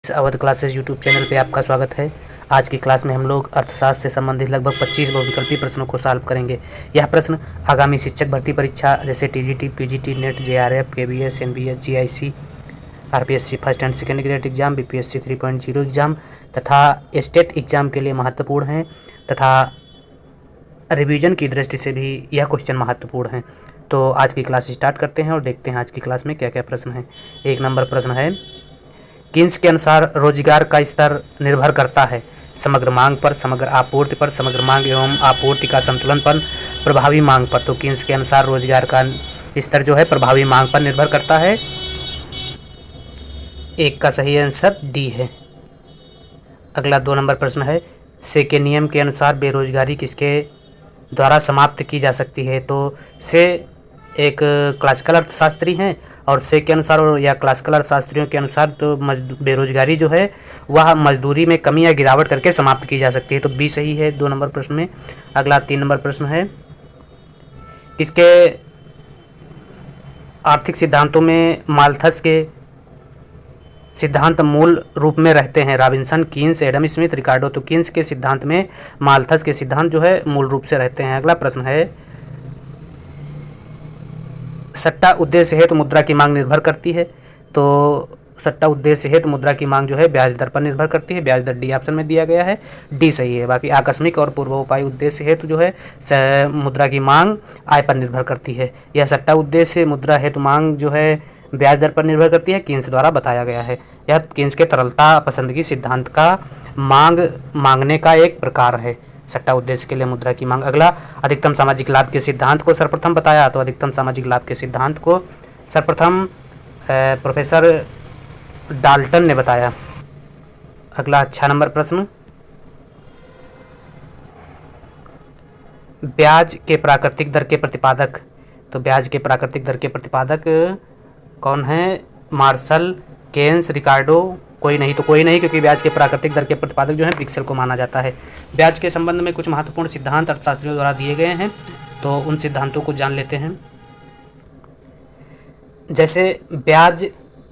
इस Awadh classes YouTube channel पे आपका स्वागत है। आज की क्लास में हम लोग अर्थशास्त्र से संबंधित लगभग 25 बहुविकल्पी प्रश्नों को सॉल्व करेंगे। यह प्रश्न आगामी शिक्षक भर्ती परीक्षा जैसे TGT, PGT, net, JRF, KBS, NBS, GIC, RPSC first and second grade exam, BPSC 3.0 exam तथा स्टेट एग्जाम के लिए महत्वपूर्ण हैं तथा रिवीजन की दृष्टि से भी यह क्वेश्चन महत्वपूर्ण है। तो आज की क्लास स्टार्ट करते हैं और देखते हैं आज की क्लास में क्या क्या प्रश्न हैं। 1 नंबर प्रश्न है, कीन्स के अनुसार रोजगार का स्तर निर्भर करता है समग्र मांग पर, समग्र आपूर्ति पर, समग्र मांग एवं आपूर्ति का संतुलन पर, प्रभावी मांग पर। तो कीन्स के अनुसार रोजगार का स्तर जो है प्रभावी मांग पर निर्भर करता है। 1 का सही आंसर डी है। अगला 2 नंबर प्रश्न है, से के नियम के अनुसार बेरोजगारी किसके द्वारा समाप्त की जा सकती है। तो से एक क्लासिकल अर्थशास्त्री हैं और से के अनुसार या क्लासिकल अर्थशास्त्रियों के अनुसार तो बेरोजगारी जो है वह मजदूरी में कमी या गिरावट करके समाप्त की जा सकती है। तो बी सही है 2 नंबर प्रश्न में। अगला 3 नंबर प्रश्न है, किसके आर्थिक सिद्धांतों में माल्थस के सिद्धांत मूल रूप में रहते हैं। रॉबिन्सन, कीन्स, एडम स्मिथ, रिकार्डो। तो कीन्स के सिद्धांत में माल्थस के सिद्धांत जो है मूल रूप से रहते हैं। अगला प्रश्न है, सट्टा उद्देश्य हेतु मुद्रा की मांग निर्भर करती है। तो सट्टा उद्देश्य हेतु मुद्रा की मांग जो है ब्याज दर पर निर्भर करती है। ब्याज दर डी ऑप्शन में दिया गया है, डी सही है। बाकी आकस्मिक और पूर्वोपाय उद्देश्य हेतु जो है मुद्रा की मांग आय पर निर्भर करती है। यह सट्टा उद्देश्य मुद्रा हेतु मांग जो है ब्याज दर पर निर्भर करती है, कीन्स द्वारा बताया गया है। यह कीन्स के तरलता पसंदगी सिद्धांत का मांगने का एक प्रकार है, सट्टा उद्देश्य के लिए मुद्रा की मांग। अगला, अधिकतम सामाजिक लाभ के सिद्धांत को सर्वप्रथम बताया। तो अधिकतम सामाजिक लाभ के सिद्धांत को सर्वप्रथम प्रोफेसर डाल्टन ने बताया। अगला 6 नंबर प्रश्न, ब्याज के प्राकृतिक दर के प्रतिपादक। तो ब्याज के प्राकृतिक दर के प्रतिपादक कौन है? मार्शल, केन्स, रिकार्डो। कोई नहीं तो कोई नहीं, क्योंकि ब्याज के प्राकृतिक दर के प्रतिपादक जो है पिक्सल को माना जाता है। ब्याज के संबंध में कुछ महत्वपूर्ण सिद्धांत अर्थशास्त्रियों द्वारा दिए गए हैं, तो उन सिद्धांतों को जान लेते हैं। जैसे ब्याज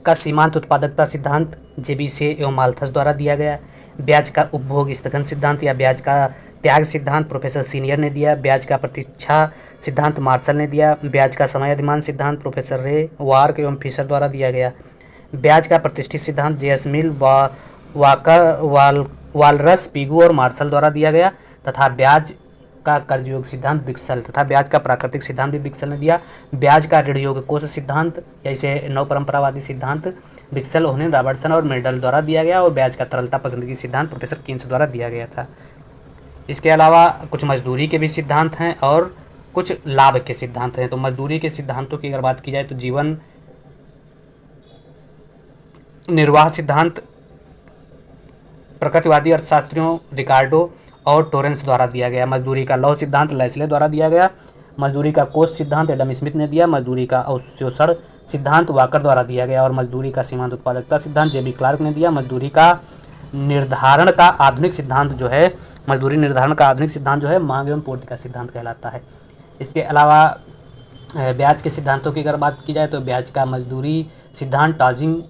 का सीमांत उत्पादकता सिद्धांत जेबीसे एवं माल्थस द्वारा दिया गया। ब्याज का उपभोग स्थगन सिद्धांत या ब्याज का त्याग सिद्धांत प्रोफेसर सीनियर ने दिया। ब्याज का प्रतीक्षा सिद्धांत मार्शल ने दिया। ब्याज का समय अधिमान सिद्धांत प्रोफेसर रे, वार्क एवं फिशर द्वारा दिया गया। ब्याज का प्रतिष्ठित सिद्धांत जेएस मिल, वाकर, वालरस, पिगू और मार्शल द्वारा दिया गया। तथा ब्याज का कर्ज योग सिद्धांत बिक्सल तथा ब्याज का प्राकृतिक सिद्धांत भी बिक्सल ने दिया। ब्याज का ऋण योग कोष सिद्धांत या इसे नव परंपरावादी सिद्धांत बिक्सल, ओहने, रॉबर्टसन और मेडल द्वारा दिया गया। और ब्याज का तरलता पसंदगी सिद्धांत प्रोफेसर कीन्स द्वारा दिया गया था। इसके अलावा कुछ मजदूरी के भी सिद्धांत हैं और कुछ लाभ के सिद्धांत हैं। तो मजदूरी के सिद्धांतों की अगर बात की जाए तो जीवन निर्वाह सिद्धांत प्रकृतिवादी अर्थशास्त्रियों रिकार्डो और टोरेंस द्वारा दिया गया। मजदूरी का लौह सिद्धांत लेस्ले द्वारा दिया गया। मजदूरी का कोष सिद्धांत एडम स्मिथ ने दिया। मजदूरी का अवशोषण सिद्धांत वाकर द्वारा दिया गया। और मजदूरी का सीमांत उत्पादकता सिद्धांत जेबी क्लार्क ने दिया। मजदूरी का निर्धारण का आधुनिक सिद्धांत जो है मजदूरी निर्धारण का आधुनिक सिद्धांत जो है मांग एवं पूर्ति का सिद्धांत कहलाता है। इसके अलावा ब्याज के सिद्धांतों की अगर बात की जाए तो ब्याज का मजदूरी सिद्धांत टाजिंग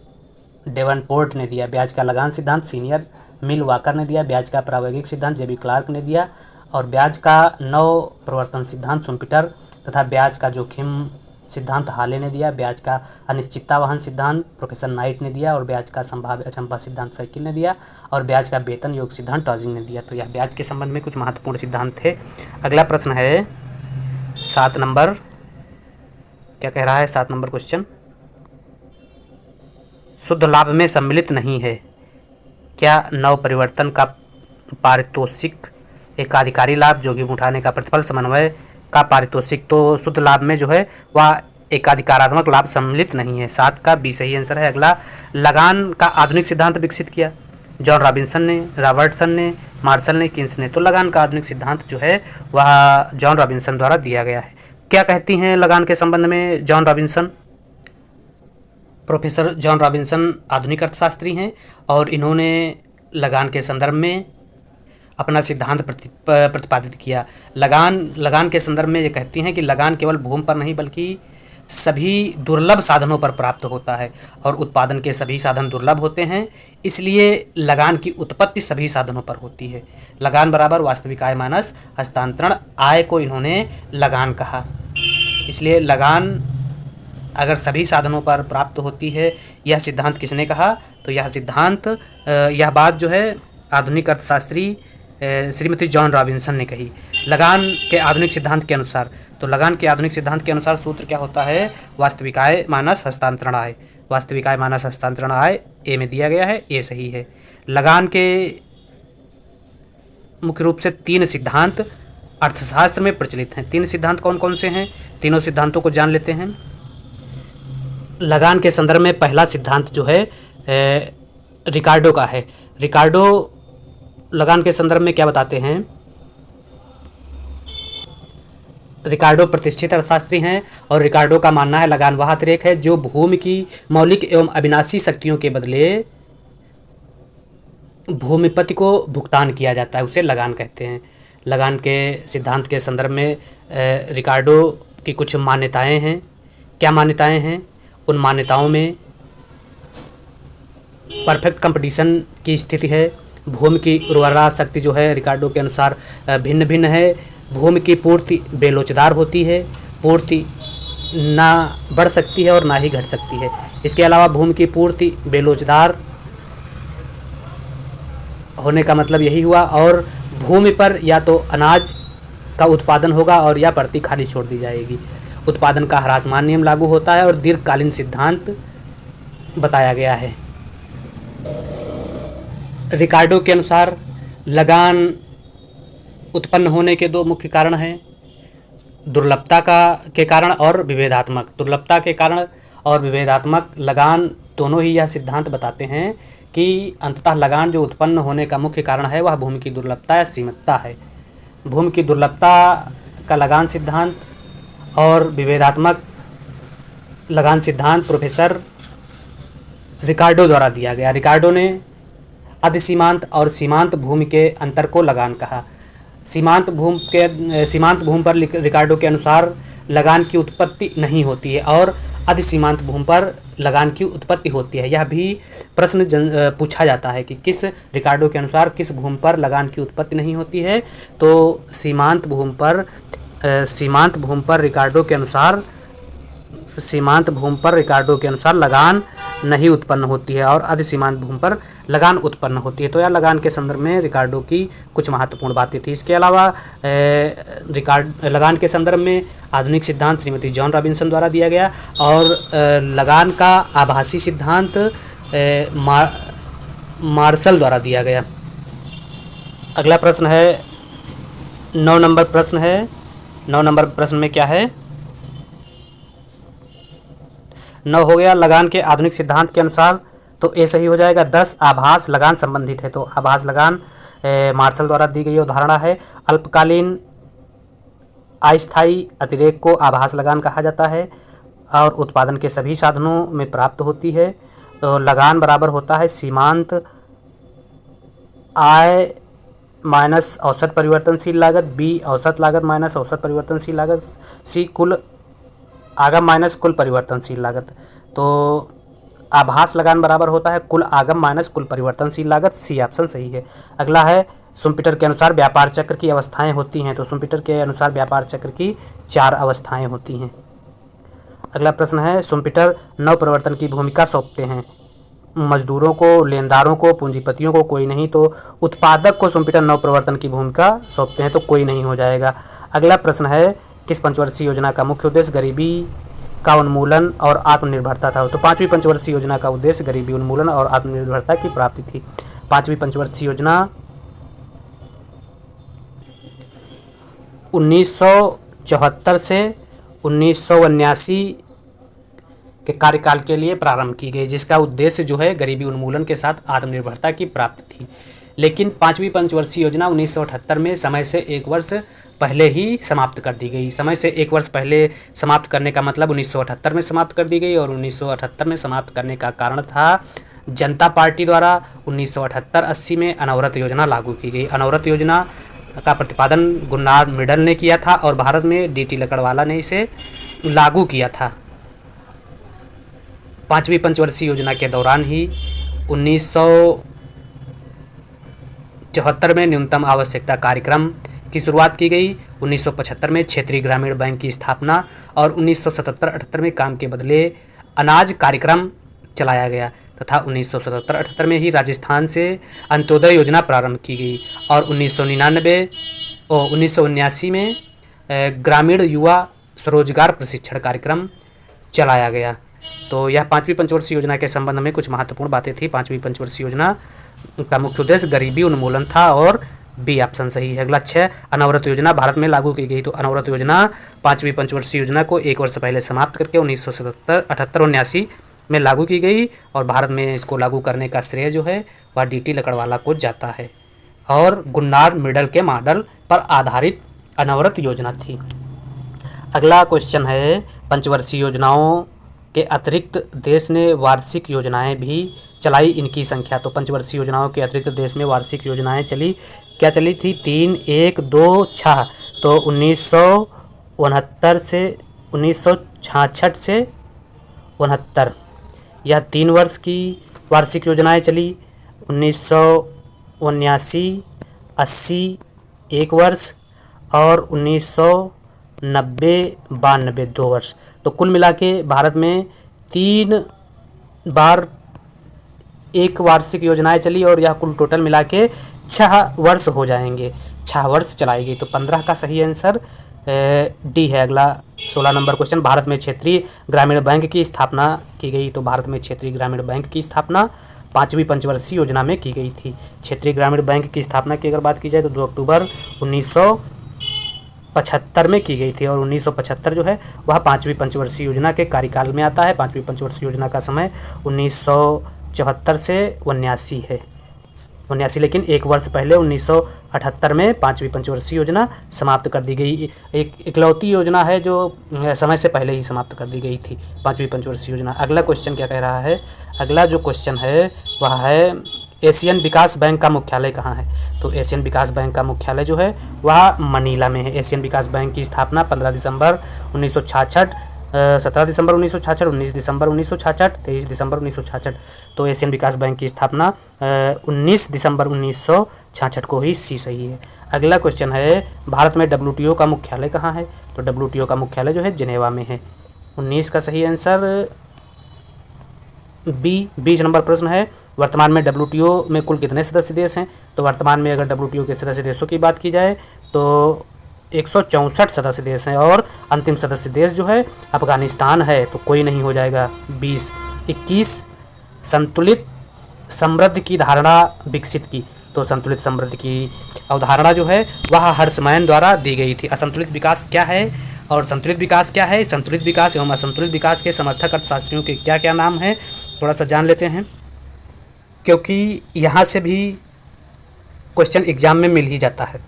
डेवनपोर्ट ने दिया। ब्याज का लगान सिद्धांत सीनियर मिल वाकर ने दिया। ब्याज का प्रायोगिक सिद्धांत जेबी क्लार्क ने दिया। और ब्याज का नव प्रवर्तन सिद्धांत सुम्पीटर तथा ब्याज का जोखिम सिद्धांत हाले ने दिया। ब्याज का अनिश्चितता वहन सिद्धांत प्रोफेसर नाइट ने दिया। और ब्याज का संभाव्य अचंभा सिद्धांत साइकिल ने दिया। और ब्याज का वेतन योग सिद्धांत टॉजिंग ने दिया। तो यह ब्याज के संबंध में कुछ महत्वपूर्ण सिद्धांत थे। अगला प्रश्न है 7 नंबर, क्या कह रहा है 7 नंबर क्वेश्चन, शुद्ध लाभ में सम्मिलित नहीं है क्या नव परिवर्तन का पारितोषिक एकाधिकारी लाभ, जोखिम उठाने का प्रतिफल, समन्वय का पारितोषिक। तो शुद्ध लाभ में जो है वह एकाधिकारात्मक लाभ सम्मिलित नहीं है। 7 का बी सही आंसर है। अगला, लगान का आधुनिक सिद्धांत विकसित किया जॉन रॉबिन्सन ने, रॉबर्टसन ने, मार्शल ने, कीन्स ने। तो लगान का आधुनिक सिद्धांत जो है वह जॉन रॉबिन्सन द्वारा दिया गया है। क्या कहती हैं लगान के संबंध में John Robinson? Professor John Robinson आधुनिक अर्थशास्त्री हैं और इन्होंने लगान के संदर्भ में अपना सिद्धांत प्रतिपादित किया। लगान के संदर्भ में ये कहती हैं कि लगान केवल भूमि पर नहीं बल्कि सभी दुर्लभ साधनों पर प्राप्त होता है और उत्पादन के सभी साधन दुर्लभ होते हैं, इसलिए लगान की उत्पत्ति सभी साधनों पर होती है। लगान बराबर वास्तविक आय माइनस हस्तांतरण आय को इन्होंने लगान कहा। इसलिए लगान अगर सभी साधनों पर प्राप्त होती है, यह सिद्धांत किसने कहा? तो यह सिद्धांत यह बात जो है आधुनिक अर्थशास्त्री श्रीमती जॉन रॉबिन्सन ने कही। लगान के आधुनिक सिद्धांत के अनुसार, तो लगान के आधुनिक सिद्धांत के अनुसार सूत्र क्या होता है? वास्तविक आय माइनस हस्तांतरण आय। वास्तविक आय माइनस हस्तांतरण आय ए में दिया गया है, ए सही है। लगान के मुख्य रूप से 3 सिद्धांत अर्थशास्त्र में प्रचलित हैं। 3 सिद्धांत कौन कौन से हैं? तीनों सिद्धांतों को जान लेते हैं। लगान के संदर्भ में पहला सिद्धांत जो है रिकार्डो का है। रिकार्डो लगान के संदर्भ में क्या बताते हैं? रिकार्डो प्रतिष्ठित अर्थशास्त्री हैं और रिकार्डो का मानना है लगान वह अतिरेक है जो भूमि की मौलिक एवं अविनाशी शक्तियों के बदले भूमिपति को भुगतान किया जाता है, उसे लगान कहते हैं। लगान के सिद्धांत के संदर्भ में रिकार्डो की कुछ मान्यताएं हैं। क्या मान्यताएं हैं? उन मान्यताओं में परफेक्ट कंपटीशन की स्थिति है। भूमि की उर्वरा शक्ति जो है रिकार्डो के अनुसार भिन्न भिन्न है। भूमि की पूर्ति बेलोचदार होती है, पूर्ति ना बढ़ सकती है और ना ही घट सकती है। इसके अलावा भूमि की पूर्ति बेलोचदार होने का मतलब यही हुआ, और भूमि पर या तो अनाज का उत्पादन होगा और या परती खाली छोड़ दी जाएगी। उत्पादन का ह्रासमान नियम लागू होता है और दीर्घकालीन सिद्धांत बताया गया है। रिकार्डो के अनुसार लगान उत्पन्न होने के 2 मुख्य कारण हैं, दुर्लभता के कारण और विभेदात्मक। दुर्लभता के कारण और विभेदात्मक लगान दोनों ही यह सिद्धांत बताते हैं कि अंततः लगान जो उत्पन्न होने का मुख्य कारण है वह भूमि की दुर्लभता या सीमितता है। भूमि की दुर्लभता का लगान सिद्धांत और विभेदात्मक लगान सिद्धांत प्रोफेसर रिकार्डो द्वारा दिया गया। रिकार्डो ने अधिसीमांत और सीमांत भूमि के अंतर को लगान कहा। सीमांत भूमि पर रिकार्डो के अनुसार लगान की उत्पत्ति नहीं होती है और अधिसीमांत भूमि पर लगान की उत्पत्ति होती है। यह भी प्रश्न पूछा जाता है कि रिकार्डो के अनुसार किस भूमि पर लगान की उत्पत्ति नहीं होती है? तो सीमांत भूमि पर रिकार्डो के अनुसार लगान नहीं उत्पन्न होती है और अधिसीमांत भूमि पर लगान उत्पन्न होती है। तो यह लगान के संदर्भ में रिकार्डो की कुछ महत्वपूर्ण बातें थी। इसके अलावा लगान के संदर्भ में आधुनिक सिद्धांत श्रीमती जॉन रॉबिन्सन द्वारा दिया गया और लगान का आभासी सिद्धांत मार्शल द्वारा दिया गया। अगला प्रश्न है 9 नंबर प्रश्न है। 9 नंबर प्रश्न में क्या है? 9 हो गया लगान के आधुनिक सिद्धांत के अनुसार, तो ए सही हो जाएगा। 10 आभास लगान संबंधित है, तो आभास लगान मार्शल द्वारा दी गई उदाहरण है। अल्पकालीन अस्थायी अतिरेक को आभास लगान कहा जाता है और उत्पादन के सभी साधनों में प्राप्त होती है। तो लगान बराबर होता है सीमांत आय माइनस औसत परिवर्तनशील लागत, बी औसत लागत माइनस औसत परिवर्तनशील लागत, सी कुल आगम माइनस कुल परिवर्तनशील लागत। तो आभास लगान बराबर होता है कुल आगम माइनस कुल परिवर्तनशील लागत, सी ऑप्शन सही है। अगला है शुम्पीटर के अनुसार व्यापार चक्र की अवस्थाएं होती हैं, तो शुम्पीटर के अनुसार व्यापार चक्र की 4 अवस्थाएं होती हैं। अगला प्रश्न है शुम्पीटर नवप्रवर्तन की भूमिका सौंपते हैं, मजदूरों को, लेनदारों को, पूंजीपतियों को कोई नहीं, तो उत्पादक को शुम्पीटर नवप्रवर्तन की भूमिका सौंपते हैं, तो कोई नहीं हो जाएगा। अगला प्रश्न है किस पंचवर्षीय योजना का मुख्य उद्देश्य गरीबी का उन्मूलन और आत्मनिर्भरता था? तो 5वीं पंचवर्षीय योजना का उद्देश्य गरीबी उन्मूलन और आत्मनिर्भरता की प्राप्ति थी। 5वीं पंचवर्षीय योजना 1974 से 1979 के कार्यकाल के लिए प्रारंभ की गई, जिसका उद्देश्य जो है गरीबी उन्मूलन के साथ आत्मनिर्भरता की प्राप्ति थी। लेकिन 5वीं पंचवर्षीय योजना 1978 में समय से 1 वर्ष पहले ही समाप्त कर दी गई। समय से 1 वर्ष पहले समाप्त करने का मतलब 1978 में समाप्त कर दी गई, और 1978 में समाप्त करने का कारण था जनता पार्टी द्वारा 1978-80 में अनवरत योजना लागू की गई। अनवरत योजना का प्रतिपादन गुरनार मिडल ने किया था और भारत में डी.टी. लकड़वाला ने इसे लागू किया था। पाँचवीं पंचवर्षीय योजना के दौरान ही 1974 में न्यूनतम आवश्यकता कार्यक्रम की शुरुआत की गई, 1975 में क्षेत्रीय ग्रामीण बैंक की स्थापना और 1977-78 में काम के बदले अनाज कार्यक्रम चलाया गया तथा 1977-78 में ही राजस्थान से अंत्योदय योजना प्रारंभ की गई और 1979 में ग्रामीण युवा स्वरोजगार प्रशिक्षण कार्यक्रम चलाया गया। तो यह पाँचवीं पंचवर्षीय योजना के संबंध में कुछ महत्वपूर्ण बातें थी। पाँचवीं पंचवर्षीय योजना का मुख्य उद्देश्य गरीबी उन्मूलन था और बी ऑप्शन सही है। अगला 6, अनवरत योजना भारत में लागू की गई। तो अनवरत योजना पाँचवीं पंचवर्षीय योजना को 1 वर्ष पहले समाप्त करके 1978-79 में लागू की गई और भारत में इसको लागू करने का श्रेय जो है वह डी.टी. लकड़वाला को जाता है और गुन्नार मिडल के मॉडल पर आधारित अनवरत योजना थी। अगला क्वेश्चन है, पंचवर्षीय योजनाओं के अतिरिक्त देश ने वार्षिक योजनाएं भी चलाई, इनकी संख्या। तो पंचवर्षीय योजनाओं के अतिरिक्त देश में वार्षिक योजनाएं चली, क्या चली थी? 3, 1, 2, 6। तो 1969 से 1966 से 69 यह 3 वर्ष की वार्षिक योजनाएं चली। 1979, 80 1 वर्ष और 1990-92 2 वर्ष। तो कुल मिला के भारत में 3 बार एक वार्षिक योजनाएं चली और यह कुल टोटल मिला के 6 वर्ष हो जाएंगे, 6 वर्ष चलाएगी। तो 15 का सही आंसर डी है। अगला 16 नंबर क्वेश्चन, भारत में क्षेत्रीय ग्रामीण बैंक की स्थापना की गई। तो भारत में क्षेत्रीय ग्रामीण बैंक की स्थापना पाँचवीं पंचवर्षीय योजना में की गई थी। क्षेत्रीय ग्रामीण बैंक की स्थापना की अगर बात की जाए तो 2 अक्टूबर 1975 में की गई थी और 1975 जो है वह पाँचवीं पंचवर्षीय योजना के कार्यकाल में आता है। पाँचवीं पंचवर्षीय योजना का समय 1974 से 79 है, 79, लेकिन 1 वर्ष पहले 1978 में पाँचवीं पंचवर्षीय योजना समाप्त कर दी गई। एक इकलौती योजना है जो समय से पहले ही समाप्त कर दी गई थी, पाँचवीं पंचवर्षीय योजना। अगला क्वेश्चन क्या कह रहा है? अगला जो क्वेश्चन है वह है, एशियन विकास बैंक का मुख्यालय कहाँ है? तो एशियन विकास बैंक का मुख्यालय जो है वह मनीला में है। एशियन विकास बैंक की स्थापना 15 दिसंबर 1966, 17 दिसंबर 1966, 19 दिसंबर 1966, 23 दिसंबर 1966। तो एशियन विकास बैंक की स्थापना 19 दिसंबर 1966 को ही सी सही है। अगला क्वेश्चन है, भारत में डब्ल्यूटीओ का मुख्यालय कहाँ है? तो डब्ल्यूटीओ का मुख्यालय जो है जिनेवा में है। 19 का सही आंसर बी। 20 नंबर प्रश्न है, वर्तमान में डब्ल्यूटीओ में कुल कितने सदस्य देश हैं? तो वर्तमान में अगर डब्ल्यूटीओ के सदस्य देशों की बात की जाए तो 164 सदस्य देश हैं और अंतिम सदस्य देश जो है अफगानिस्तान है, तो कोई नहीं हो जाएगा। 20। 21, संतुलित समृद्धि की धारणा विकसित की। तो संतुलित समृद्धि की अवधारणा जो है वह हर्षमैन द्वारा दी गई थी। असंतुलित विकास क्या है और संतुलित विकास क्या है? संतुलित विकास एवं असंतुलित विकास के समर्थक अर्थशास्त्रियों के क्या क्या नाम हैं, थोड़ा सा जान लेते हैं, क्योंकि यहाँ से भी क्वेश्चन एग्जाम में मिल ही जाता है।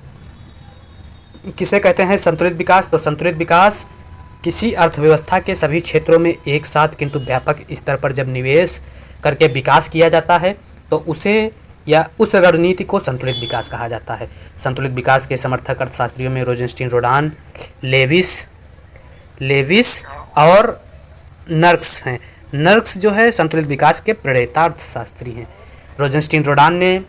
किसे कहते हैं संतुलित विकास? तो संतुलित विकास किसी अर्थव्यवस्था के सभी क्षेत्रों में एक साथ किंतु व्यापक स्तर पर जब निवेश करके विकास किया जाता है तो उसे या उस रणनीति को संतुलित विकास कहा जाता है। संतुलित विकास के समर्थक अर्थशास्त्रियों में रोजेंस्टीन, रोडान, लेविस और नर्क्स हैं। नर्क्स जो है संतुलित विकास के प्रणेता अर्थशास्त्री हैं। रोजेंस्टीन, रोडान ने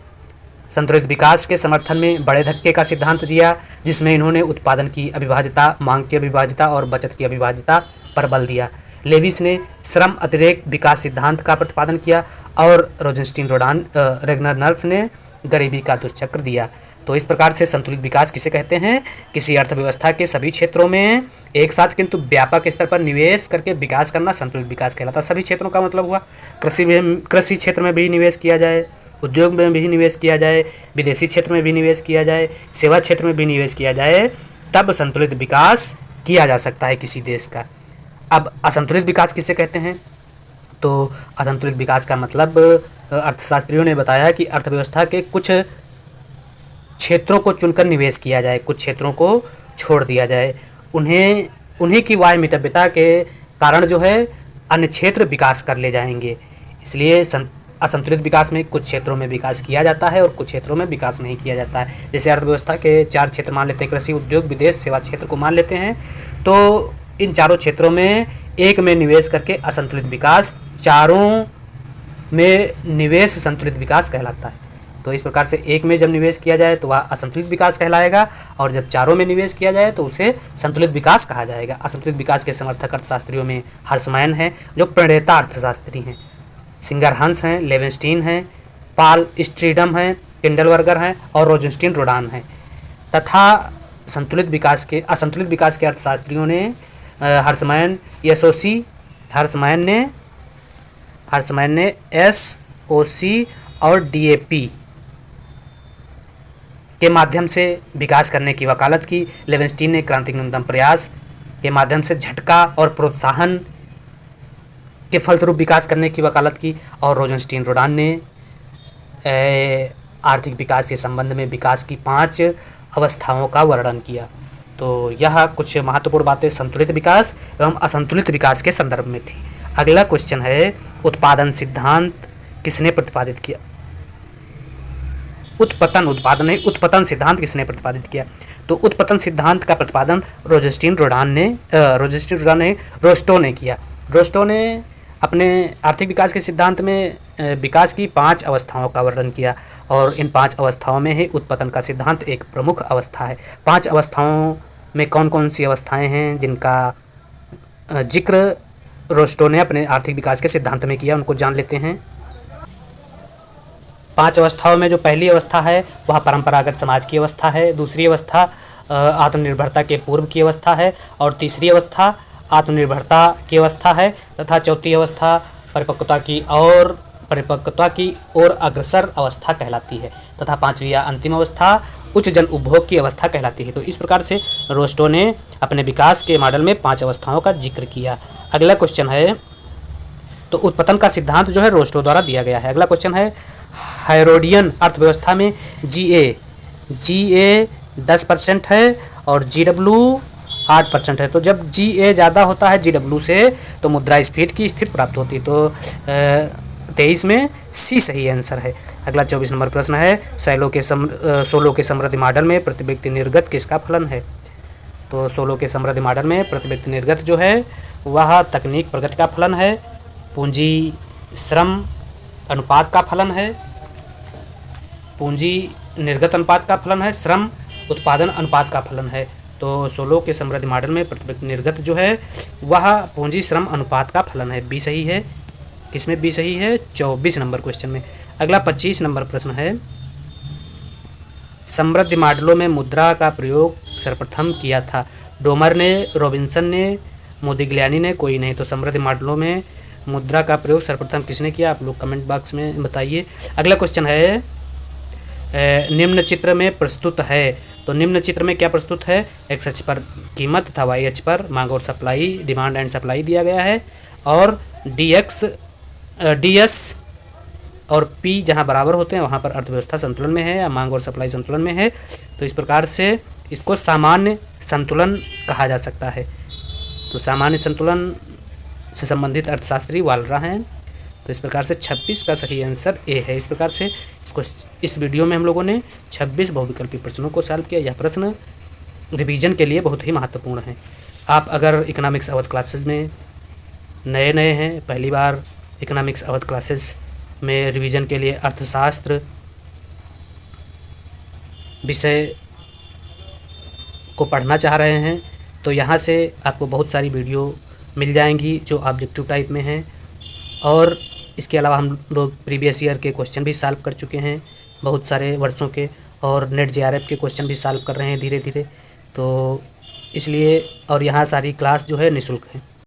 संतुलित विकास के समर्थन में बड़े धक्के का सिद्धांत दिया, जिसमें इन्होंने उत्पादन की अविभाज्यता, मांग की अविभाज्यता और बचत की अविभाज्यता पर बल दिया। लेविस ने श्रम अतिरेक विकास सिद्धांत का प्रतिपादन किया और रोजेंस्टीन, रोडान, रेगनर नर्क्स ने गरीबी का दुष्चक्र दिया। तो इस प्रकार से संतुलित विकास किसे कहते हैं? किसी अर्थव्यवस्था के सभी क्षेत्रों में एक साथ किंतु व्यापक स्तर पर निवेश करके विकास करना संतुलित विकास कहलाता है। सभी क्षेत्रों का मतलब हुआ कृषि क्षेत्र में भी निवेश किया जाए, उद्योग में भी निवेश किया जाए, विदेशी क्षेत्र में भी निवेश किया जाए, सेवा क्षेत्र में भी निवेश किया जाए, तब संतुलित विकास किया जा सकता है किसी देश का। अब असंतुलित विकास किसे कहते हैं? तो असंतुलित विकास का मतलब अर्थशास्त्रियों ने बताया कि अर्थव्यवस्था के कुछ क्षेत्रों को चुनकर निवेश किया जाए, कुछ क्षेत्रों को छोड़ दिया जाए, उन्हीं की वायमितव्यता के कारण जो है अन्य क्षेत्र विकास कर ले जाएंगे। इसलिए असंतुलित विकास में कुछ क्षेत्रों में विकास किया जाता है और कुछ क्षेत्रों में विकास नहीं किया जाता है। जैसे अर्थव्यवस्था के 4 क्षेत्र मान लेते हैं, कृषि, उद्योग, विदेश, सेवा क्षेत्र को मान लेते हैं, तो इन चारों क्षेत्रों में एक में निवेश करके असंतुलित विकास चारों में निवेश संतुलित विकास कहलाता है। तो इस प्रकार से एक में जब निवेश किया जाए तो वह असंतुलित विकास कहलाएगा, और जब चारों में निवेश किया जाए तो उसे संतुलित विकास कहा जाएगा। असंतुलित विकास के समर्थक अर्थशास्त्रियों में हर्समैन हैं, जो प्रणेता अर्थशास्त्री हैं, सिंगर हंस हैं, लेवेंस्टीन हैं, पाल स्ट्रीडम हैं, टिंडलवर्गर हैं और रोजेंस्टीन रोडान हैं। तथा असंतुलित विकास के अर्थशास्त्रियों ने हर्समैन ने SOC और DAP के माध्यम से विकास करने की वकालत की। लेवेंस्टीन ने क्रांतिक न्यूनतम प्रयास के माध्यम से झटका और प्रोत्साहन के फलस्वरूप विकास करने की वकालत की, और रोजेंस्टीन रोडान ने आर्थिक विकास के संबंध में विकास की 5 अवस्थाओं का वर्णन किया। तो यह कुछ महत्वपूर्ण बातें संतुलित विकास एवं असंतुलित विकास के संदर्भ में थी। अगला क्वेश्चन है, उत्पादन सिद्धांत किसने प्रतिपादित किया? उत्पतन सिद्धांत किसने प्रतिपादित किया? तो उत्पतन सिद्धांत का प्रतिपादन रोजेंस्टीन रोडान ने रोस्टो ने किया। रोस्टो ने अपने आर्थिक विकास के सिद्धांत में विकास की 5 अवस्थाओं का वर्णन किया, और इन 5 अवस्थाओं में ही उत्पतन का सिद्धांत एक प्रमुख अवस्था है। 5 अवस्थाओं में कौन कौन सी अवस्थाएं हैं जिनका जिक्र रोस्टो ने अपने आर्थिक विकास के सिद्धांत में किया, उनको जान लेते हैं। 5 अवस्थाओं में जो पहली अवस्था है वह परंपरागत समाज की अवस्था है, दूसरी अवस्था आत्मनिर्भरता के पूर्व की अवस्था है, और तीसरी अवस्था आत्मनिर्भरता की अवस्था है, तथा चौथी अवस्था परिपक्वता की ओर अग्रसर अवस्था कहलाती है, तथा पांचवी या अंतिम अवस्था उच्च जन उपभोग की अवस्था कहलाती है। तो इस प्रकार से रोस्टो ने अपने विकास के मॉडल में 5 अवस्थाओं का जिक्र किया। अगला क्वेश्चन है, तो उत्पतन का सिद्धांत जो है रोस्टो द्वारा दिया गया है। अगला क्वेश्चन है, हेरोडियन अर्थव्यवस्था में GA 10% है और GW 8% है। तो जब GA ज़्यादा होता है GW से तो मुद्रास्फीति की स्थिति प्राप्त होती है। तो 23 में C सही आंसर है। अगला 24 नंबर प्रश्न है, सोलो के समृद्धि मॉडल में प्रति व्यक्ति निर्गत किसका फलन है? तो सोलो के समृद्धि मॉडल में प्रति व्यक्ति निर्गत जो है वह तकनीक प्रगति का फलन है, पूंजी श्रम अनुपात का फलन है, पूंजी निर्गत अनुपात का फलन है, श्रम उत्पादन अनुपात का फलन है। तो सोलो के समृद्धि मॉडल में प्रति व्यक्ति निर्गत जो है वह पूंजी श्रम अनुपात का फलन है। बी सही है। किसमें बी सही है? 24 नंबर क्वेश्चन में। अगला 25 नंबर प्रश्न है, समृद्धि मॉडलों में मुद्रा का प्रयोग सर्वप्रथम किया था? डोमर ने, रॉबिन्सन ने, मोदिग्लियानी ने, कोई नहीं। तो समृद्धि मॉडलों में मुद्रा का प्रयोग सर्वप्रथम किसने किया? आप लोग कमेंट बॉक्स में बताइए। अगला क्वेश्चन है, निम्न चित्र में प्रस्तुत है। तो निम्न चित्र में क्या प्रस्तुत है? एक्स अक्ष पर कीमत तथा वाई अक्ष पर मांग और सप्लाई, डिमांड एंड सप्लाई दिया गया है, और DS और P जहां बराबर होते हैं वहां पर अर्थव्यवस्था संतुलन में है या मांग और सप्लाई संतुलन में है। तो इस प्रकार से इसको सामान्य संतुलन कहा जा सकता है। तो सामान्य संतुलन से संबंधित अर्थशास्त्री वालरा हैं। तो इस प्रकार से 26 का सही आंसर ए है। इस प्रकार से इस वीडियो में हम लोगों ने 26 बहुविकल्पी प्रश्नों को सॉल्व किया। यह प्रश्न रिवीजन के लिए बहुत ही महत्वपूर्ण है। आप अगर इकोनॉमिक्स अवध क्लासेस में नए हैं, पहली बार इकोनॉमिक्स अवध क्लासेस में रिवीजन के लिए अर्थशास्त्र विषय को पढ़ना चाह रहे हैं, तो यहाँ से आपको बहुत सारी वीडियो मिल जाएंगी जो ऑब्जेक्टिव टाइप में हैं। और इसके अलावा हम लोग प्रीवियस ईयर के क्वेश्चन भी सॉल्व कर चुके हैं, बहुत सारे वर्षों के, और नेट JRF के क्वेश्चन भी सॉल्व कर रहे हैं धीरे धीरे। तो इसलिए, और यहाँ सारी क्लास जो है निःशुल्क है।